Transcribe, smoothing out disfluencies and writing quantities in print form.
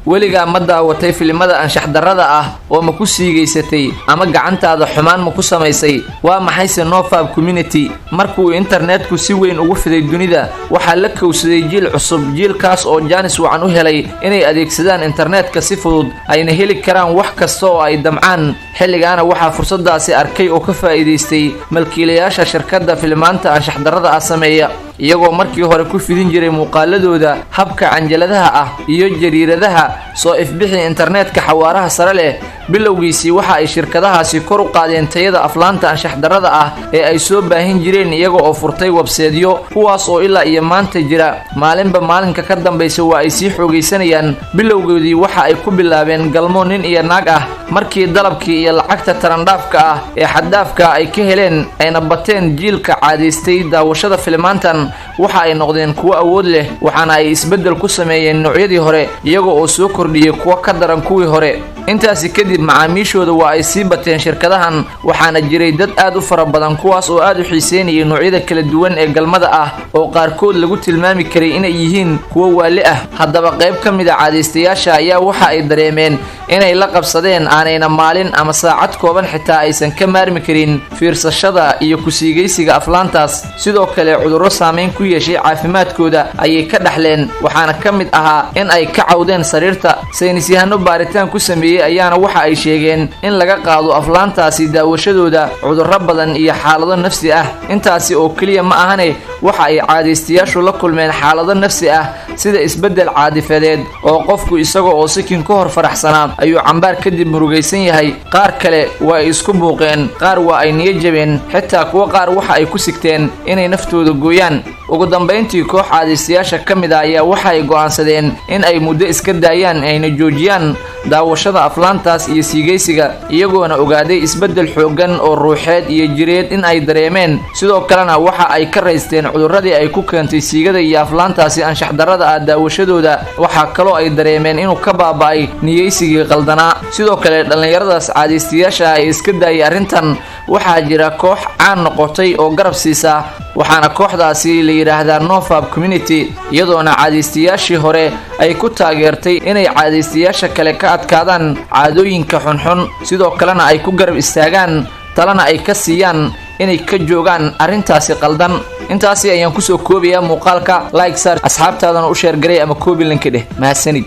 weligaa ma daawatay filimada anshax darrada ah oo ma ku siigaysatay ama gacantaada xumaan ma ku samaysay? waa maxayse nofab community? markuu internetku si weyn ugu fiday dunida waxaa la kowsaday jiil cusub, jiilkaas oo jaanis wacan u helay inay adeegsadaan internetka si fudud ayna heli karaan wax kasta oo ay damcaan. xilligaana waxaa fursadaasi arkay oo ka faa'iidaystay malkiilayaasha shirkadda filimaanta anshax darrada ah sameeya, iyagoo markii hore ku fidin jiray muuqaaladooda habka canjaladaha ah iyo jariiradaha soo ifbixi internetka xawaaraha sare leh. bilowgiisii waxa ay shirkadahaasi kor u qaadeen tayada aflaanta anshax darrada ah ee ay soo baahin jireen, iyaga oo furtay webseedyo kuwaas oo ilaa iyo maanta jira. maalinba maalinka ka dambaysa waa ay sii xoogaysanayaan. bilowgoodii waxa ay ku bilaabeen galmo nin iyo naag ah, markii dalabkii iyo lacagta tarandhaafka ah ee xaddaafka ay ka heleen ayna bateen jiilka caadaystay daawashada filimaantan waxa ay noqdeen kuwo awood leh, waxaana ay isbeddel ku sameeyeen noocyadii hore iyaga oo soo kordhiyay kuwo ka daran kuwii hore. intaasi kadib macaamiishooda waa ay sii bateen shirkadahan, waxaana jiray dad aad u fara badan kuwaas oo aad u xiiseynayay noocyada kala duwan ee galmada ah oo qaarkood lagu tilmaami karay inay yihiin kuwo waali ah. haddaba qayb ka mid a caadaystayaasha ayaa waxa ay dareemeen inay la qabsadeen aanayna maalin ama saacad kooban xitaa aysan ka maarmi karin fiirsashada iyo ku siigaysiga aflaantaas. sidoo kale cudurro saameyn ku yeeshay caafimaadkooda ayay ka dhaxleen, waxaana ka mid ahaa in ay ka cawdeen sariirta. saynisyahano baaritaan ku sameeyey ayaana waxa ay sheegeen in laga qaado aflaantaasi daawashadooda cudurro badan iyo xaalado nafsi ah. intaasi oo keliya ma ahane, waxa ay caadaystayaashu la kulmeen xaalado nafsi ah sida isbeddel caadifadeed oo qofku isaga oo sikin ka hor faraxsanaa ayuu cambaar kadib murugaysan yahay. qaar kale waa ay isku buuqeen, qaar waa ay niyo jabeen, xitaa kuwo qaar waxa ay ku sigteen inay naftooda gooyaan. ugu dambayntii koox caadaystayaasha ka mid ah ayaa waxa ay go'aansadeen in ay muddo iska daayaan ayna joojiyaan daawashada aflaantaas iyo siigaysiga, iyagoona ogaaday isbeddel xooggan oo ruuxeed iyo jireed in ay dareemeen. sidoo kalena waxa ay ka raysteen cudurradii ay ku keentay siigada iyo aflaantaasi anshax darrada ah daawashadooda. waxaa kaloo ay dareemeen inuu ka baaba'ay niyeysigii qaldanaa. sidoo kale dhallinyaradaas caadaystayaasha ay iska daayay arrintan waxaa jira koox caan noqotay oo garab siisa, waxaana kooxdaasi la yidhaahdaa nofab community, iyadoona caadaystayaashii hore ay ku taageertay inay caadaystayaasha kale ka adkaadaan caadooyinka xunxun, sidoo kalena ay ku garab istaagaan, talana ay ka siiyaan inay ka joogaan arrintaasi qaldan. intaasi ayaan kusoo koobayaa muuqaalka. like saar, asxaabtaadana u sheer garay ama koobi linka dheh. mahadsanid.